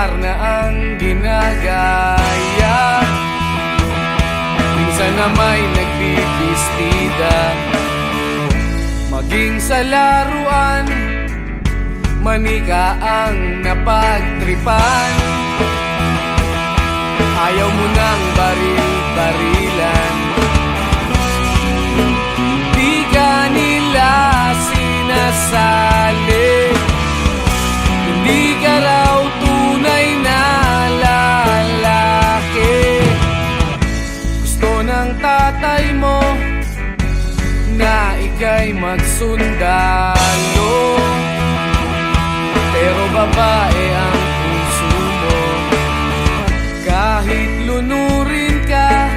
lugar na ang ginagaya. Minsan na may nagbibistida, maging sa laruan, manika ang napagtripan. Ayaw mo nang baril-barilan, di ka nila sinasali. Hindi ka raw tunay na lalaki. Gusto ng tatay mo na ika'y magsundalo, pero babae ang puso mo. Kahit lunurin ka,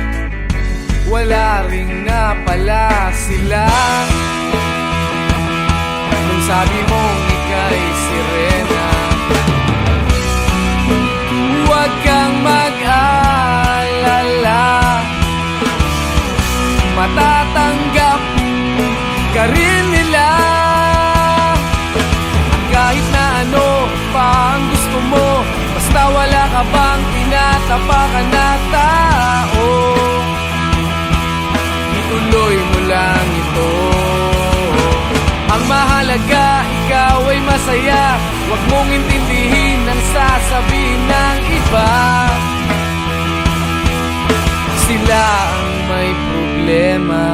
wala ring napala sila. Nung sabi mong ika'y sirena, huwag kang mag-alala, matatanggap ka rin nila. Kahit na ano pa ang gusto mo, basta wala ka bang tinatapakan na tao, ituloy mo lang ito. Ang mahalaga, ikaw ay masaya. Huwag mong intindihin ang sasabihin ng iba. Sila ang may problema.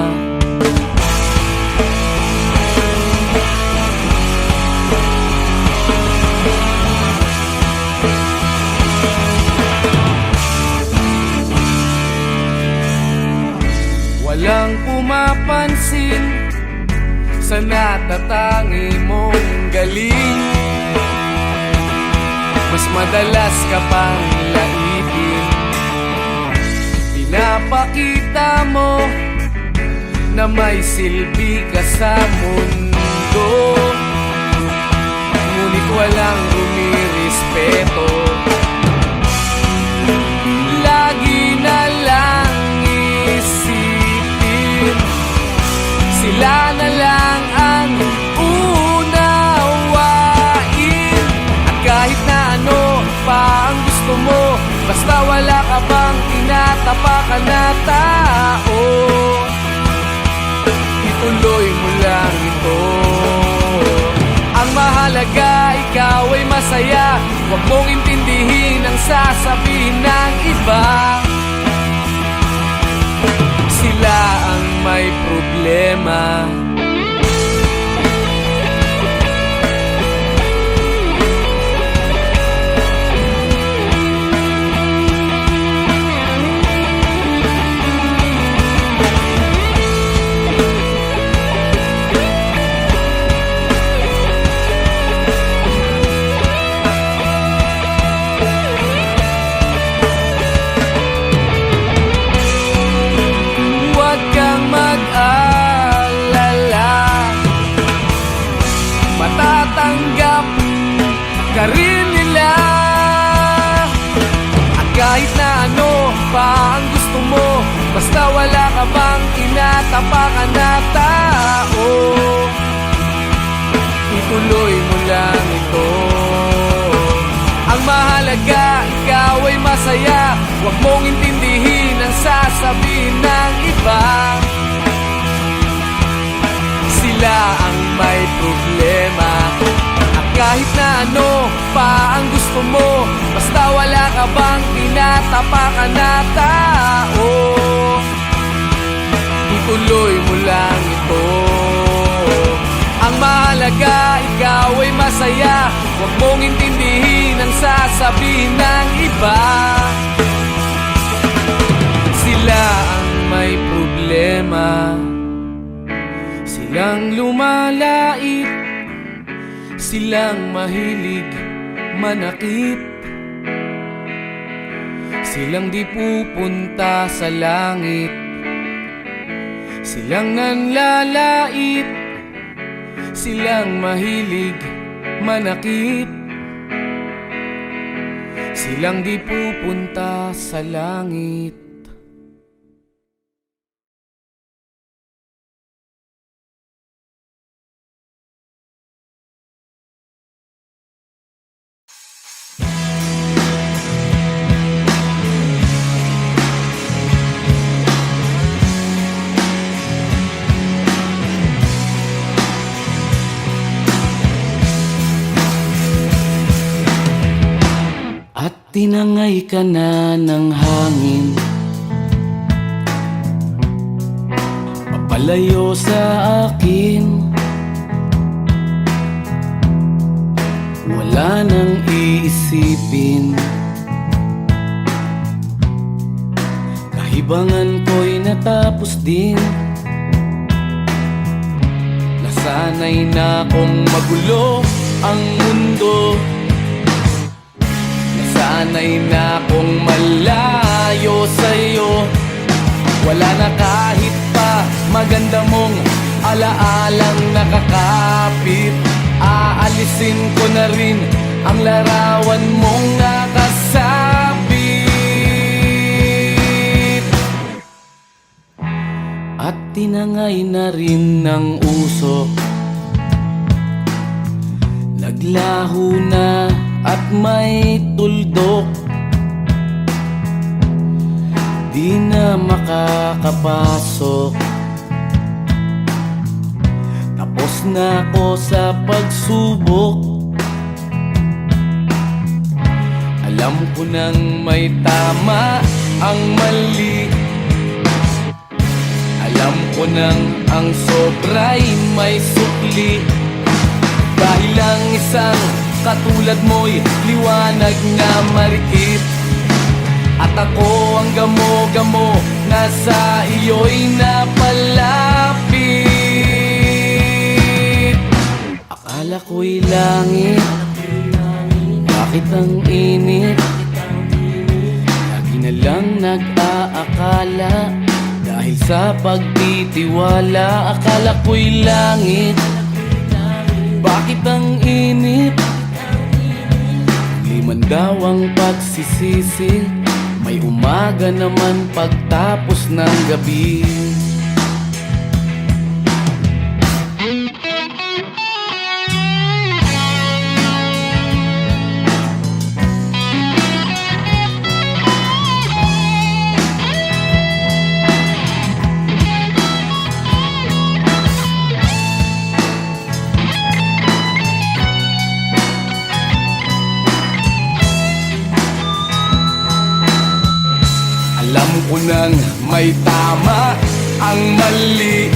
Walang pumapansin sa natatangi mong galing. Mas madalas ka pang laipin, pinapakita mo na may silbi ka sa mundo. Ngunit walang rumirespeto, lagi na lang isipin sila na lang ang unawain. At kahit na ano pa ang gusto mo, basta wala ka bang tinatapakan na tao, ituloy mo lang ito. Ang mahalaga, ikaw ay masaya. Huwag mong intindihin ang sasabihin ng iba. Sila ang may problema. Matatanggap ka rin nila. At kahit na ano pa ang gusto mo, basta wala ka bang tinatapakan na tao, ituloy mo lang ito. Ang mahalaga, ikaw ay masaya. Huwag mong intindihin ang sasabihin ng iba. Sila ang may problema. At kahit na ano pa ang gusto mo, basta wala ka bang tinatapakan na tao, ituloy mo lang ito. Ang mahalaga, ikaw ay masaya. Huwag mong intindihin ang sasabihin ng iba. Sila ang may problema. Silang lumalait, silang mahilig manakit, silang di pupunta sa langit, silang nanlalait, silang mahilig manakit, silang di pupunta sa langit. tinangay ka na ng hangin, papalayo sa akin. Wala nang iisipin, kahibangan ko'y natapos din. Nasanay na kong magulo ang mundo, nasanay na kong malayo sa'yo. Wala na kahit pa maganda mong alaalang nakakapit. Aalisin ko na rin ang larawan mong nakasabit. At tinangay na rin ng usok, naglaho na at may tuldok. Di na makakapasok, tapos na ako sa pagsubok. Alam ko nang may tama ang mali, alam ko nang ang sobra'y may sukli. Dahil lang isang katulad mo'y liwanag na marikit, at ako ang gamo-gamo na sa iyo'y napalapit. Akala ko'y langit, bakit ang init? Lagi na lang nag-aakala, dahil sa pagtitiwala. Akala ko'y langit, bakit ang init? Liman daw ang pagsisisi, may umaga naman pagtapos ng gabi. Alam ko nang may tama ang mali,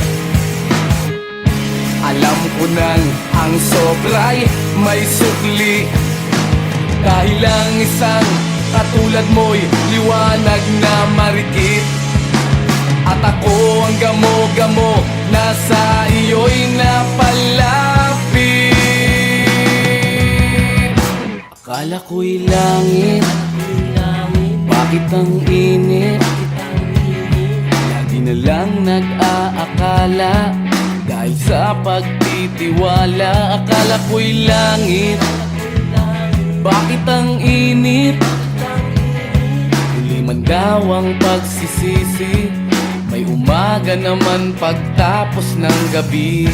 alam ko nang ang sobra'y may sukli. Dahil lang isang katulad mo'y liwanag na marikit, at ako ang gamo-gamo na sa iyo'y napalapit. Akala ko'y langit, bakit ang init? Lagi na lang nag-aakala, dahil sa pagtitiwala. Akala ko'y langit, bakit ang init? Huli man daw ang pagsisisi, may umaga naman pagtapos ng gabi.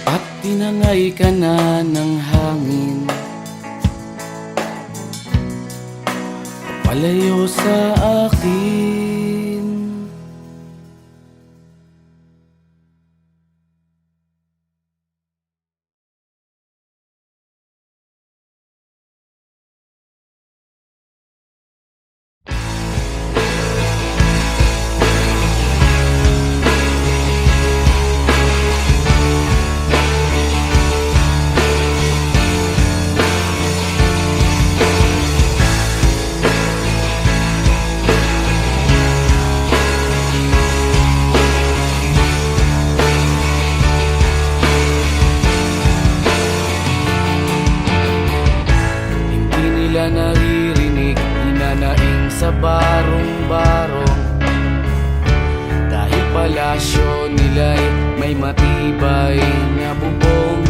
At tinangay ka na ng hangin, palayo sa akin. Naririnig, hinanaing sa barong-barong, dahil palasyo nila'y may matibay na bubong.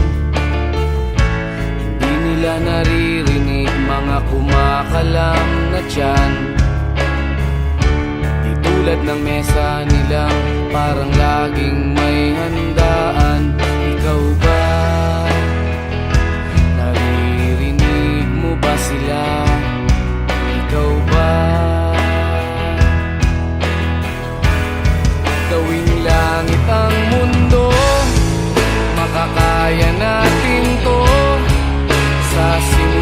Hindi nila naririnig mga kumakalam na tiyan, di tulad ng mesa nilang parang laging may handaan. Ikaw ba? Naririnig mo ba sila? Ikaw ba? Gawing langit ang mundo, makakaya natin to sa simula.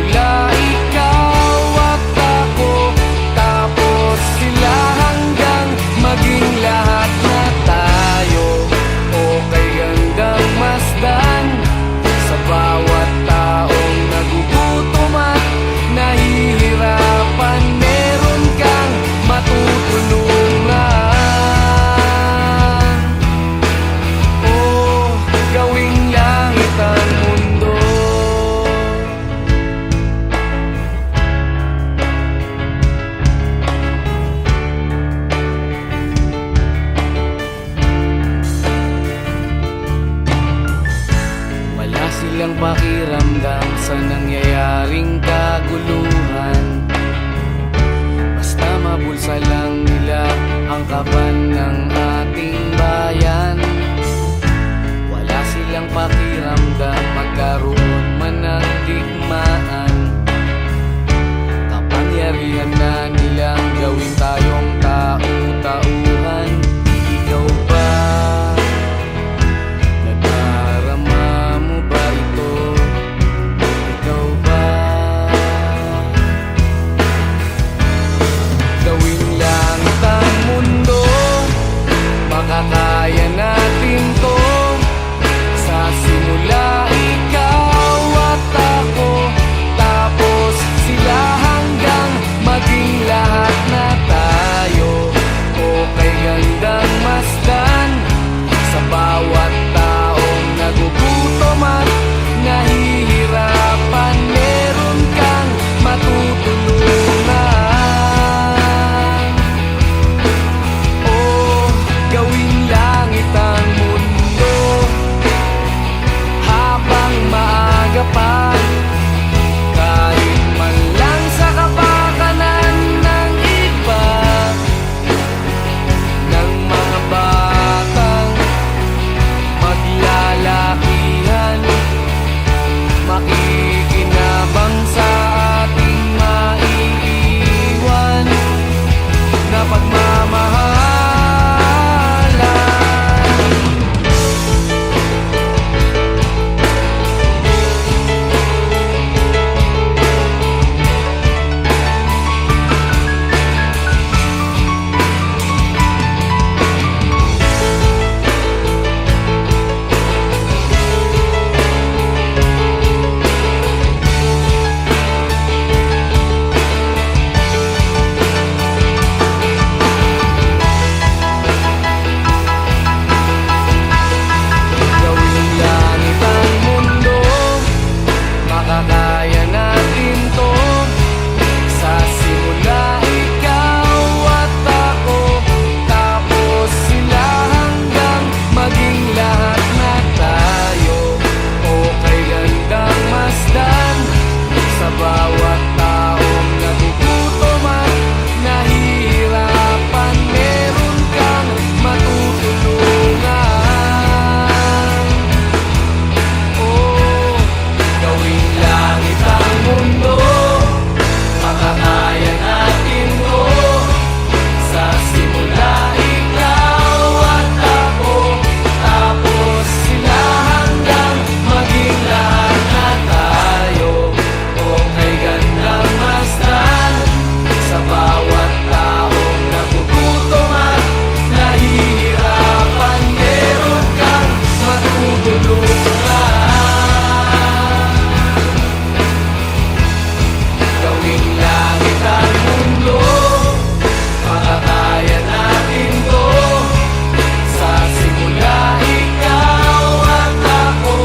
kinakaban ng ating bayan. Wala silang pakiramdam magkaroon man ng digmaan. Kapangyarihan na nilang gawin tayong tau-tauhan. Ikaw ba? Nadarama mo ba ito? Ikaw ba? Gawin langit ang mundo, makakaya natin to. Sa simula ikaw at ako, tapos sila hanggang maging lahat na tayo. O kay gandang masdan, sa bawat taong nagugutom at nahihirapan, meron kang matutulungan. Gawing langit ang mundo habang maaga pa. Kahit man lang sa kapakanan ng iba, ng mga batang maglalakihan, makikinabang sa ating maiiwan na pagmamahal. Makakaya natin to. Sa simula ikaw at ako, tapos sila hanggang maging lahat na tayo. O kay gandang masdan, sa bawat taong nagugutom at nahihirapan, meron kang matutulungan. Gawing langit ang mundo, makakaya natin to. Sa simula ikaw at ako, tapos sila hanggang maging lahat na tayo. O kay gandang masdan, sa bawat taong nagugutom at nahihirapan, meron kang matutulungan. Gawing langit ang mundo, makakaya natin to. Sa simula ikaw at ako,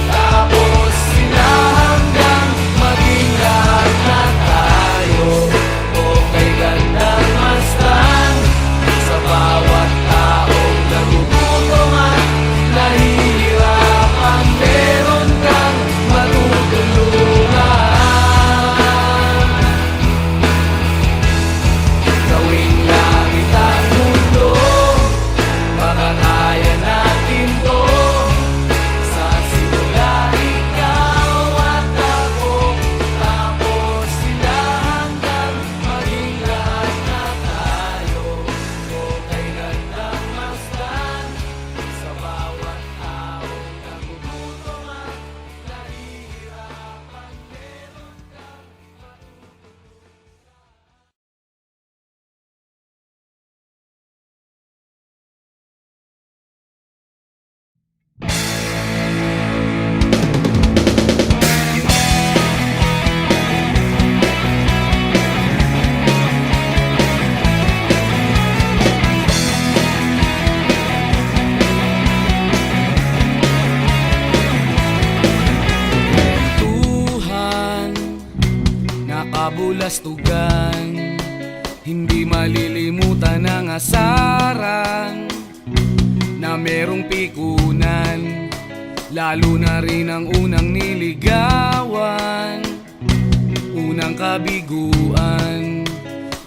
tapos sila hanggang maging lahat na tayo. O kay gandang masdan, sa bawat taong nagugutom at nahihirapan, meron kang matutulungan. Gawing langit ang mundo, makakaya natin to. Sa simula ikaw at ako, tapos sila hanggang maging lahat na tayo. O kay gandang masdan, sa bawat taong nagugutom at nahihirapan, meron kang Tuhan, nakabulastugan, hindi malilimutan ang asaran na merong pikunan, lalo na rin ang unang niligawan, unang kabiguan,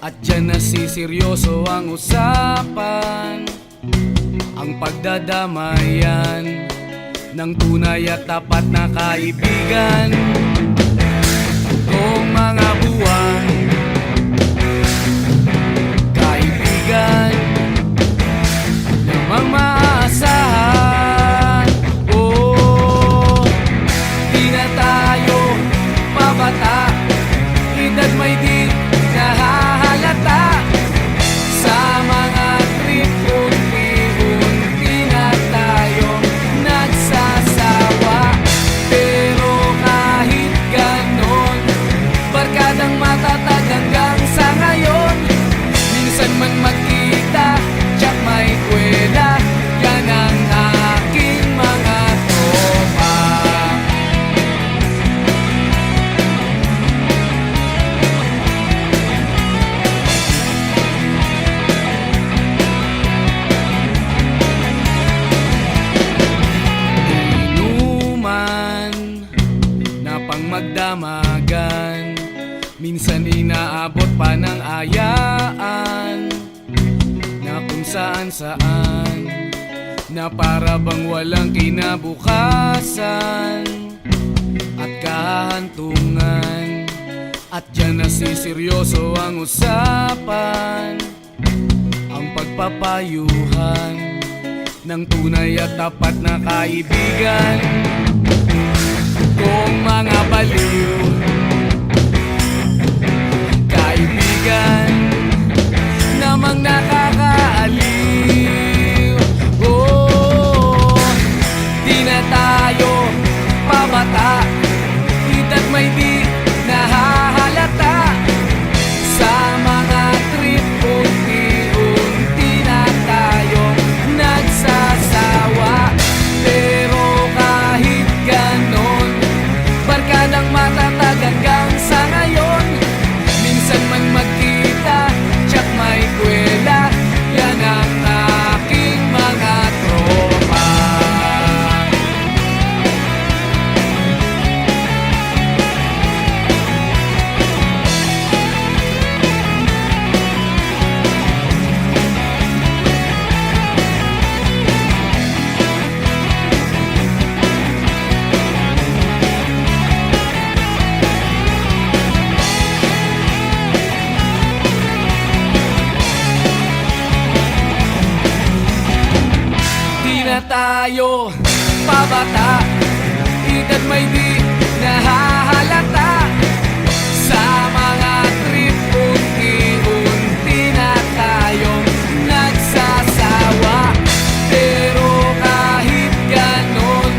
at At dyan nasiseryoso ang usapan, ang pagdadamayan ng tunay at tapat na kaibigan. Kung mga buwan, kaibigan namang maaasahan. Oh, di na tayo pabata, edad may di nahahalata. Sa mga trip, unti-unti na tayong nagsasawa. Pero kahit ganon, barkadang matatag hanggang sa ngayon. Minsan man magkita, tsak may kwela, yan ang aking mga tropa. Inuman na pang magdamagan, minsan inaabot pa ng ayaan, na kung saan-saan, na para bang walang kinabukasan at kahantungan. At dyan nasiseryoso ang usapan, ang pagpapayuhan ng tunay at tapat na kaibigan. Kung mga baliw, kaibigan namang nakakaaliw. Oh, di na tayo pabata, edad may di nahahalata. Sa mga trip, unti-unti na tayong nagsasawa. Pero kahit ganon, barkadang matatag hanggang sa ngayon. Minsan man magkita, tsak may kwela, yan ang aking mga tropa. Di na tayo pabata, edad may di nahahalata. Sa mga trip, unti-unti na tayong nagsasawa. Pero kahit ganon,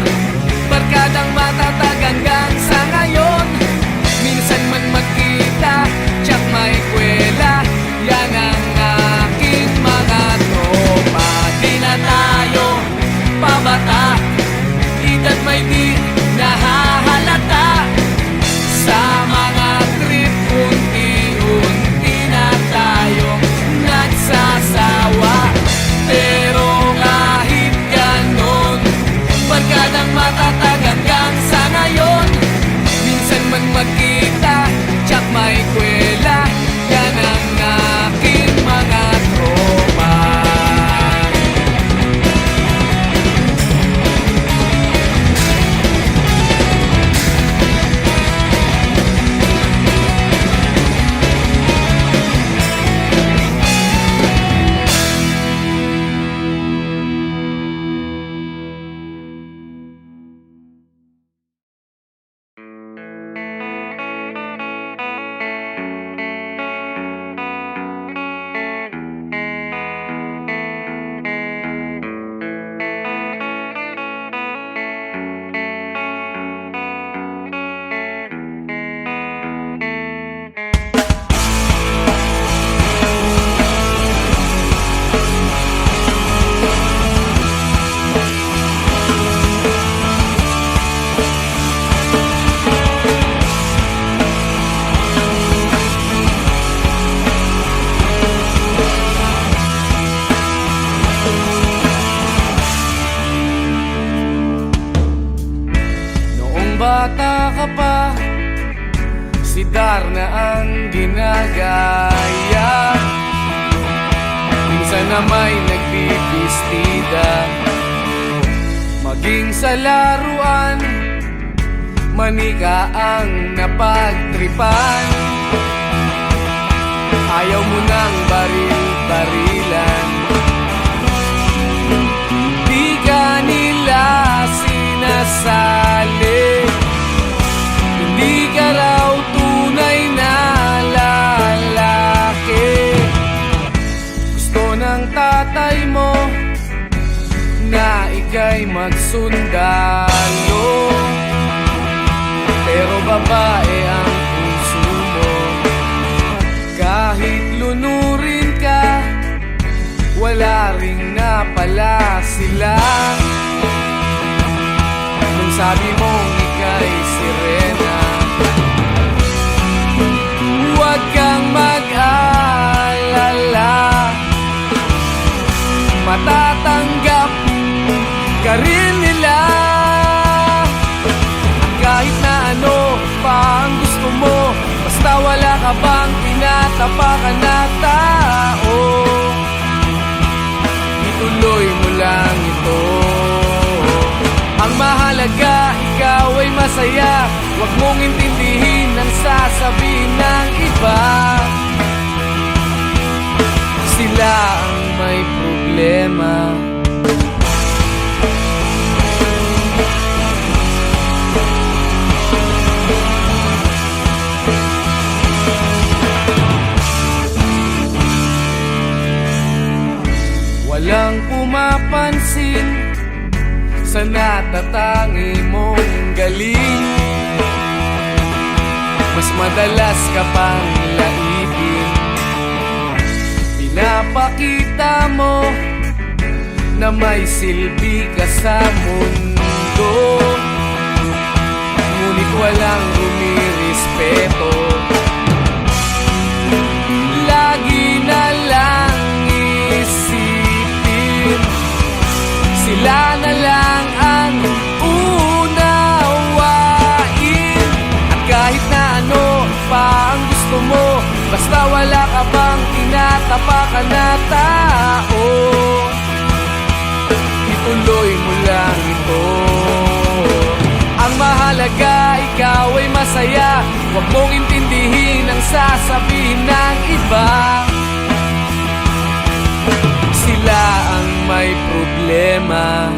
barkadang matatag hanggang sa ngayon. Minsan man magkita, tsak may kwela, yan ang aking mga tropa. Di na tayo pabata, edad may di nahahalata. Sa mga trip, unti-unti na tayong nagsasawa. Pero kahit ganon, barkadang matatag hanggang sa ngayon. Minsan man magkita, tsak may kwela, yan ang aking mga tropa. bata ka pa, si Darna ang ginagaya. na may nagbibistida. Maging sa laruan, manika ang napagtripan. Ayaw mo nang baril-barilan, di ka nila sinasali. Hindi ka raw tunay na lalaki. Gusto ng tatay mo na ika'y magsundalo, pero babae ang puso mo. Kahit lunurin ka, wala ring napala sila. Nung sabi mong ika'y sirena, huwag kang mag-alala, matatanggap ka rin nila. Kahit na ano pa ang gusto mo, basta wala ka bang tinatapakan na tao, ituloy mo lang ito. Ang mahalaga, ikaw ay masaya. Huwag mong intindihin ang sasabihin ng iba. Sila ang may problema. Walang pumapansin sa natatangi mong galing. Mas madalas ka pang laipin. Pinapakita mo na may silbi ka sa mundo, ngunit walang rumirespeto. Lagi na lang isipin, sila na lang ang unawain. At kahit na ano pa ang gusto mo, basta wala ka bang tinatapakan na tao, ituloy mo lang ito. Ang mahalaga, ikaw ay masaya. Huwag mong intindihin ang sasabihin ng iba. Sila ang may problema.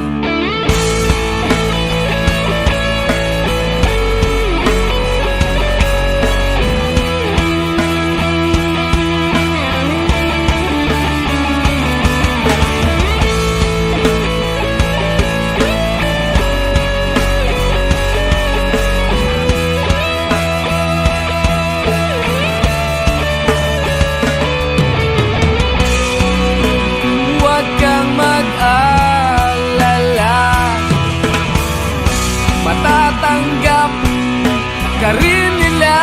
Matatanggap ka rin nila.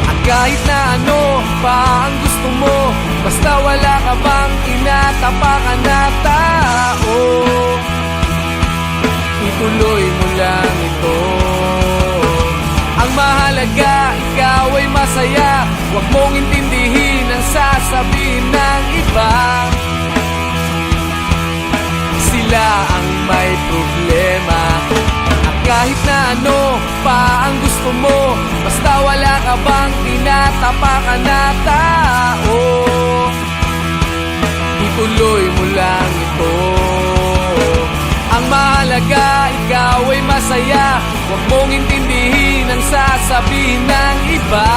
At kahit na ano pa ang gusto mo, basta wala ka bang tinatapakan na tao, ituloy mo lang ito. Ang mahalaga, ikaw ay masaya. Huwag mong intindihin ang sasabihin ng iba. Sila ang may problema. At kahit na ano pa ang gusto mo, basta wala ka bang tinatapakan na tao, ituloy mo lang ito. Ang mahalaga, ikaw ay masaya. Huwag mong intindihin ang sasabihin ng iba.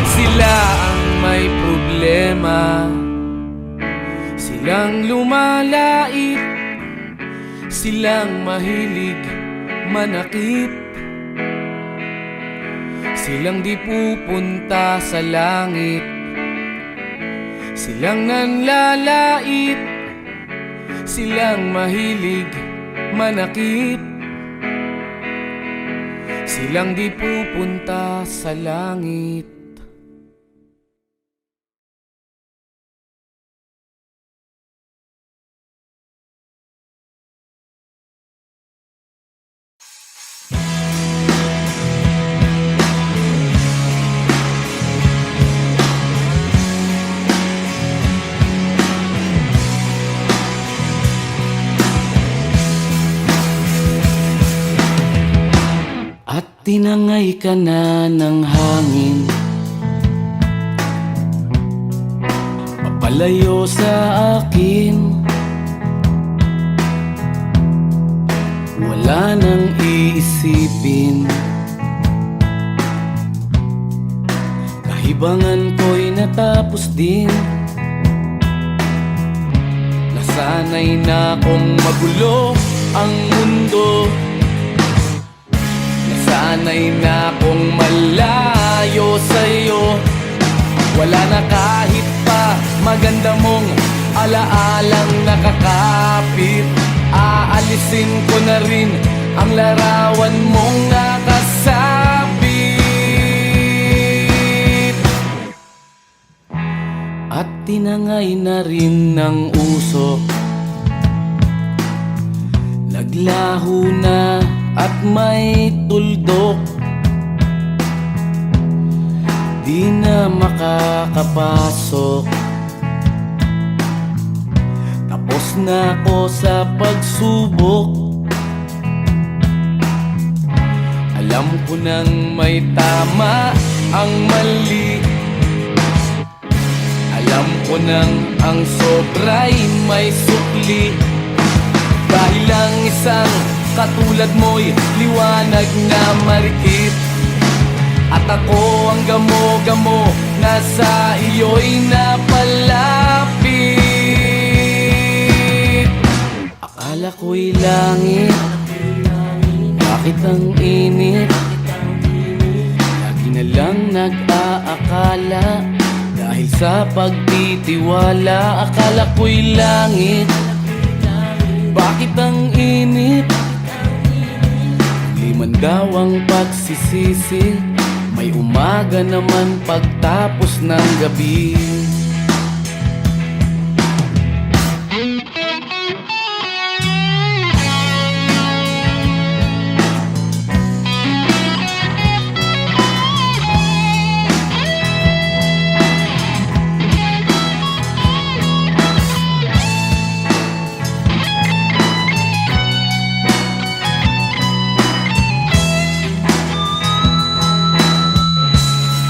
Sila ang may problema. Silang lumalait, silang mahilig manakit, silang di pupunta sa langit, silang nanlalait, silang mahilig manakit, silang di pupunta sa langit. tinangay ka na ng hangin, papalayo sa akin. Wala nang iisipin, kahibangan ko'y natapos din. Nasanay na kong magulo ang mundo, nasanay na kong malayo sa'yo. Wala na kahit pa maganda mong alaalang nakakapit. Aalisin ko na rin ang larawan mong nakasabit. At tinangay na rin ng usok, naglaho na at may tuldok. Di na makakapasok, tapos na ako sa pagsubok. Alam ko nang may tama ang mali, alam ko nang ang sobra'y may sukli. Dahil lang isang katulad mo'y liwanag na marikit, at ako ang gamo-gamo na sa iyo'y napalapit. Akala ko'y langit, bakit ang init? Lagi na lang nag-aakala, dahil sa pagtitiwala. Akala ko'y langit, bakit ang init? Liman daw ang pagsisisi, may umaga naman pagtapos ng gabi.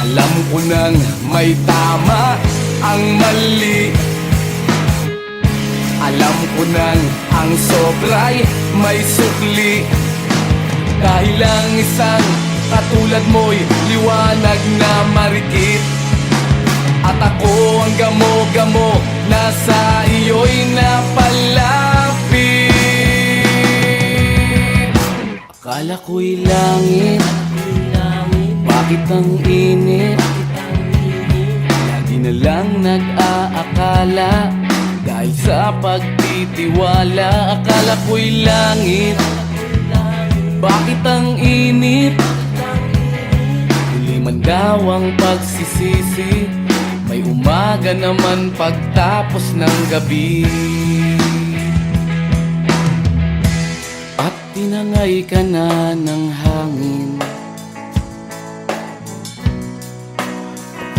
Alam ko nang may tama ang mali, alam ko nang ang sobra'y may sukli. Dahil lang isang katulad mo'y liwanag na marikit, at ako ang gamo-gamo na sa iyo'y napalapit. Akala ko'y langit, bakit ang init? Lagi na lang nag-aakala, dahil sa pagtitiwala. Akala ko'y langit, bakit ang init? Huli man daw ang pagsisisi, may umaga naman pagtapos ng gabi. At tinangay ka na ng hangin,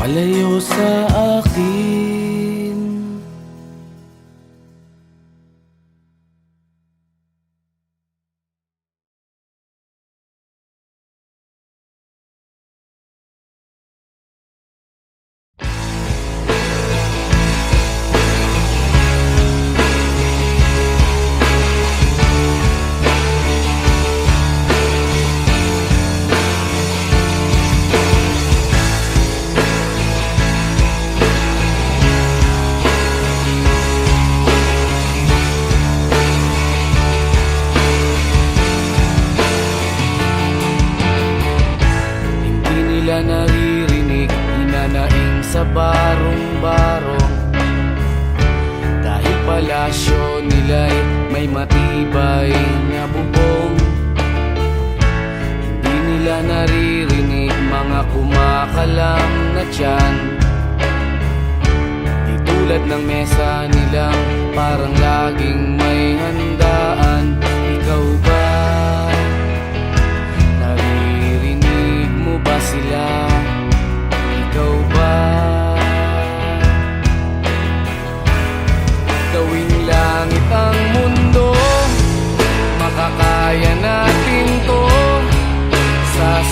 palayo sa akin. Naririnig, hinanaing sa barong-barong, dahil palasyo nila'y may matibay na bubong. Hindi nila naririnig mga kumakalam na tiyan, di tulad ng mesa nilang parang laging may handaan. Ikaw ba? Naririnig mo ba sila? Ikaw ba? Gawing langit ang mundo, makakaya natin to sa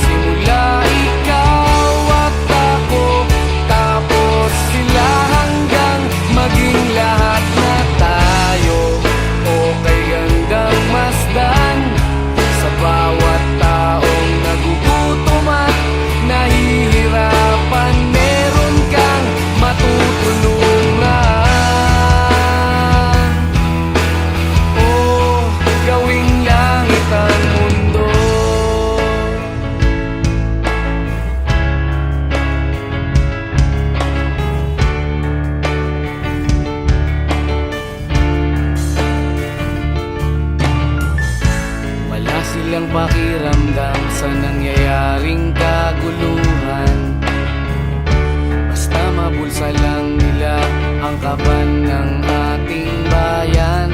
kaban ng ating bayan.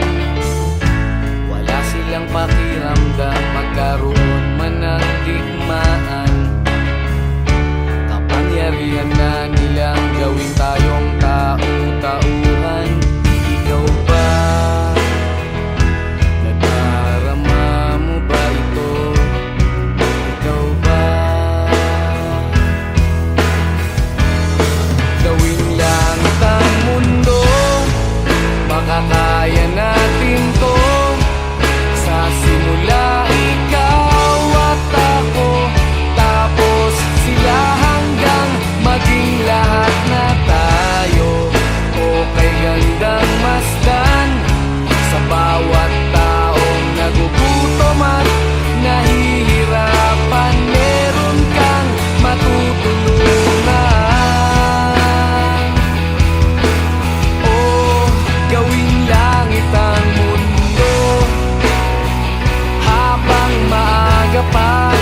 Wala silang pakiramdam magkaroon man ng digmaan. Kapangyarihan na nilang gawin tayong tau-tauhan. Ikaw ba? Nadarama mo ba ito? Ikaw ba? Gawin langit ang mundo, baka kaya natin to. Sa simula ikaw at ako, tapos sila hanggang maging lahat na tayo. Okay gandang masdan sa bawat taong nagugutom at nahihirapan. Meron kang matutulungan. Oh, gawing langit ang mundo habang maaga pa.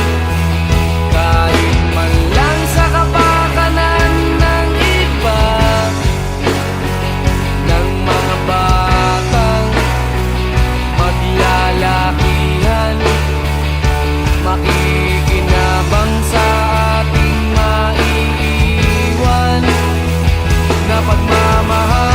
Kahit man lang sa kapakanan ng iba, ng mga batang maglalakihan, makikinabang sa ating maiiwan na pagmamahalan.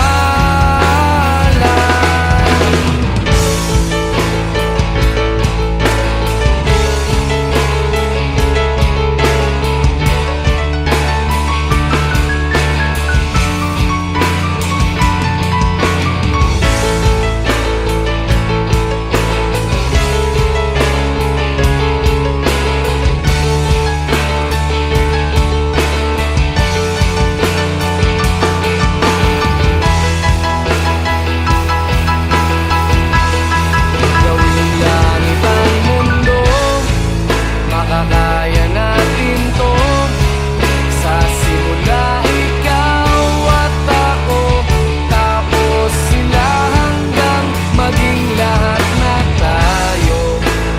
Gawing langit ang mundo, makakaya natin to. Sa simula ikaw at ako, tapos sila hanggang maging lahat na tayo.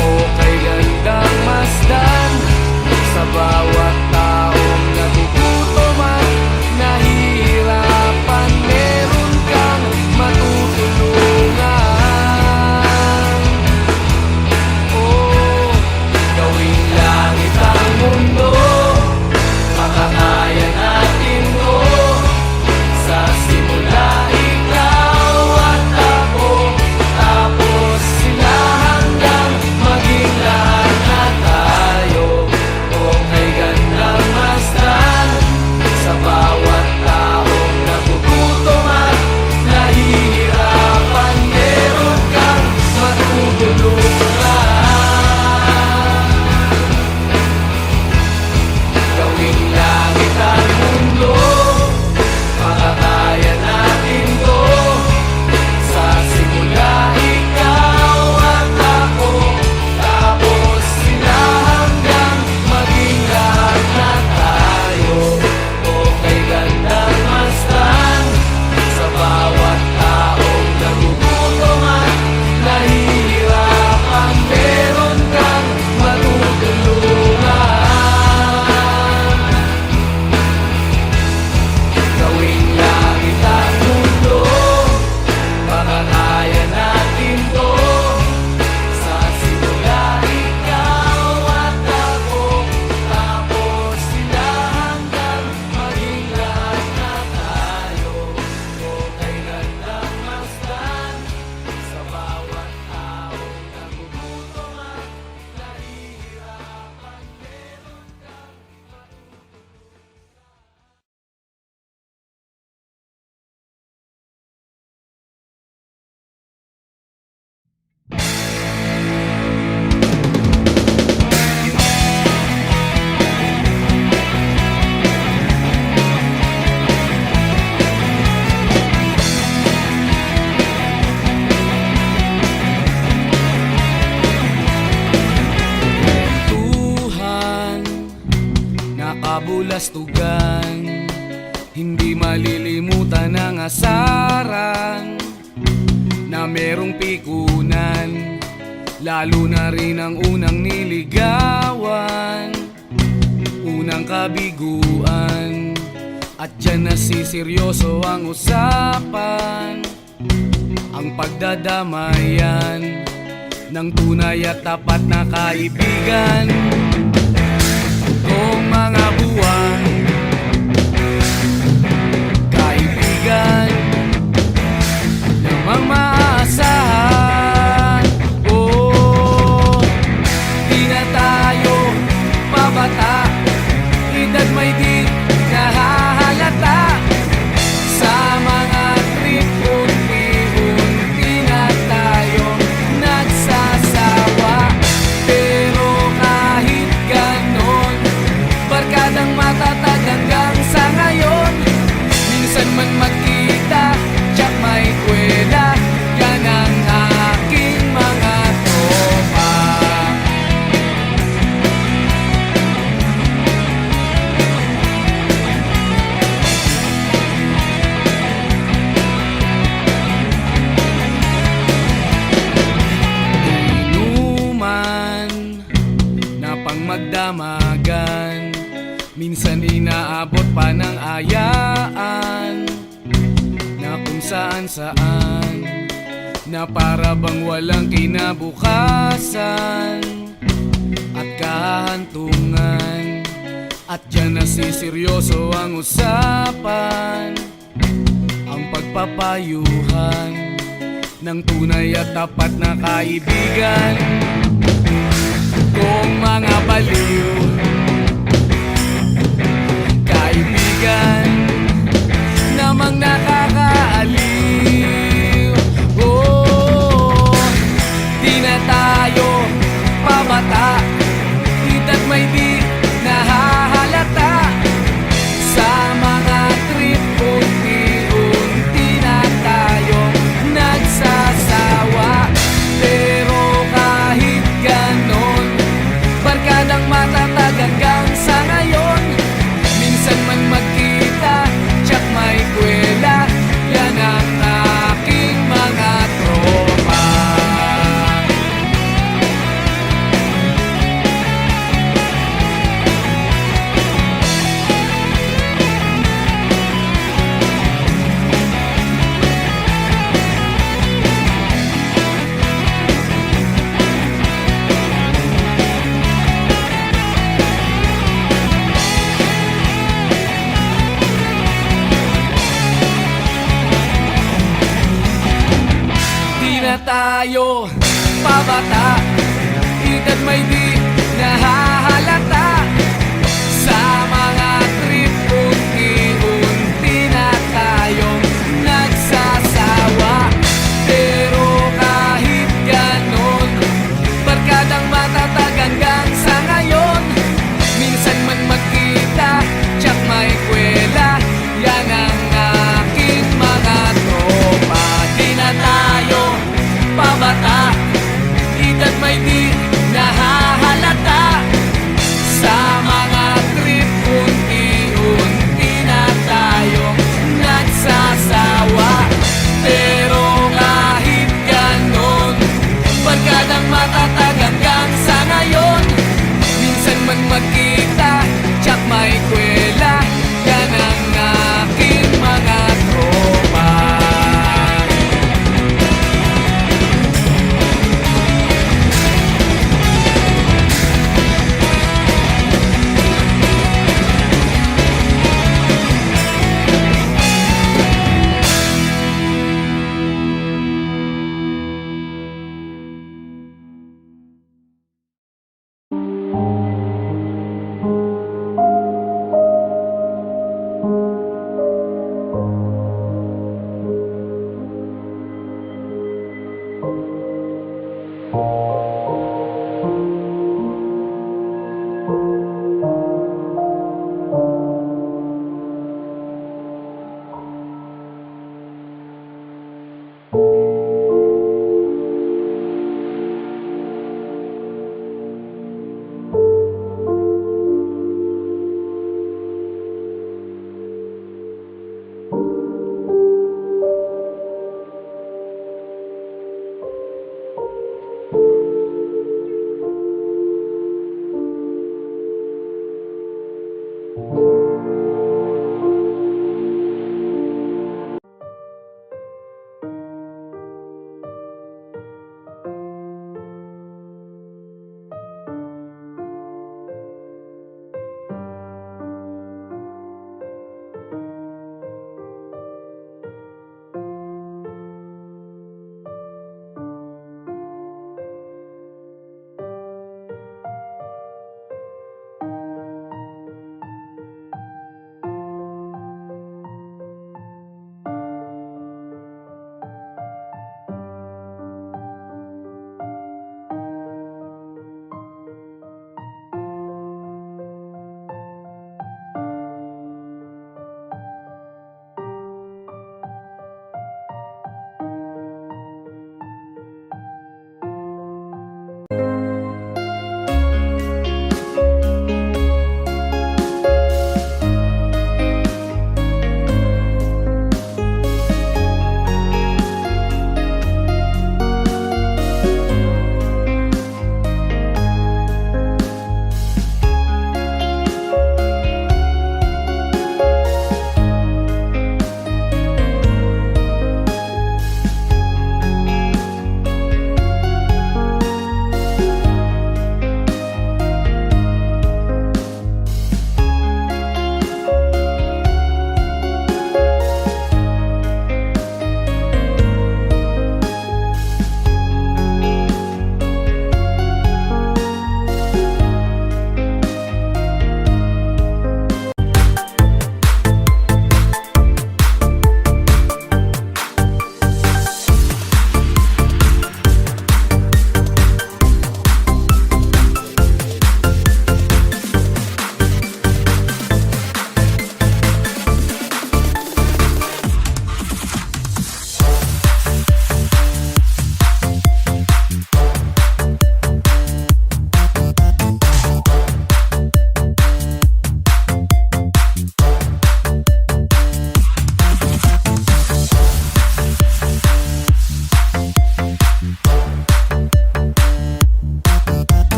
Okay gandang masdan sa bawat taong nagugutom at nahihirapan. Meron kang matutulungan. Oh, gawing langit ang mundo, makakaya natin to. Sa simula ikaw at ako, tapos sila hanggang maging lahat na tayo. Okay gandang masdan sa bawat taong nagugutom at nahihirapan. Meron kang matutulungan. Gawing langit ang mundo, makakaya natin to. Sa simula ikaw at ako, tapos sila hanggang maging lahat na tayo. Okay gandang masdan sa bawat taong nagugutom at nahihirapan. Meron kang matutulungan. Gawing langit ang mundo, makakaya natin to. Sa simula ikaw at ako, tapos sila hanggang maging lahat na tayo. Okay gandang masdan sa bawat taong nagugutom at nahihirapan. Meron kang Tuhan, nakabulastugan, hindi malilimutan ang asaran na merong pikunan, lalo na rin ang unang niligawan, unang kabiguan, At dyan nasiseryoso ang usapan, ang pagdadamayan ng tunay at tapat na kaibigan. Kung mga buwan, kaibigan namang maaasahan. Oh, di na tayo pabata, edad may di nahahalata. Sa mga trip, unti-unti na tayo nagsasawa. Pero kahit ganon, barkadang matatag hanggang sa ngayon. Minsan man magkita, tsak may kwela, yan ang aking mga tropa. Inuman na pang magdamagan, minsan inaabot pa ng ayaan, na kung saan-saan, na para bang walang kinabukasan at kahantungan. At dyan nasiseryoso ang usapan, ang pagpapayuhan ng tunay at tapat na kaibigan. Kung mga baliw, kaibigan namang nakakaaliw. Oh, di na tayo pabata, edad may di nahahalata. Sa mga trip, unti-unti na tayo nagsasawa. Pero kahit ganon, barkadang matatag hanggang sa ngayon. Minsan man magkita, tsak may kwela, yan ang aking mga tropa. Di na tayo pabata, edad may di nahahalata. Sa mga trip, unti-unti na tayong nagsasawa. Pero kahit ganon, barkadang matatag hanggang sa ngayon. Minsan man magkita, tsak may kwela, yan ang aking mga tropa. Di na tayo pabata, edad may di nahahalata. Sa mga trip, unti-unti na tayong nagsasawa. Pero kahit ganon, barkadang matatag hanggang sa ngayon. Minsan man magkita, tsak may kwela, yan ang aking mga tropa.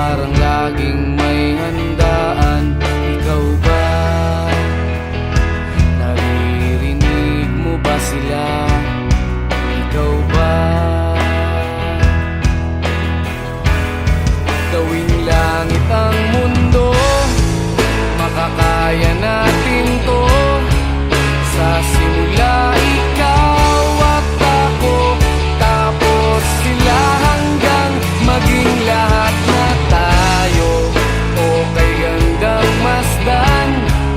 parang laging may handaan. Ikaw ba? Naririnig mo ba sila? Ikaw ba? Gawing langit ang mundo, makakaya natin to. Sa simula ikaw at ako, tapos sila hanggang maging lahat na tayo. Okay hanggang masdan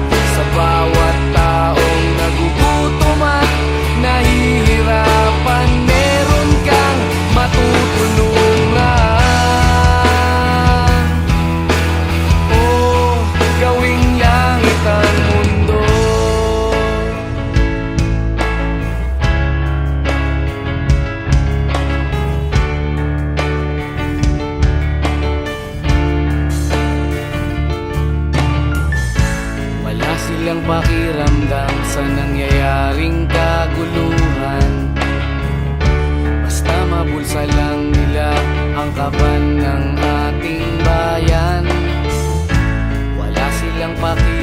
sa bawat taong nagugutom at nahihirapan. Meron kang matutulungan. Oh, gawing langit ang mundo. Wala silang pakiramdam sa nangyayaring kaguluhan. Basta mabulsa lang nila ang kaban ng ating bayan. Wala silang pakiramdam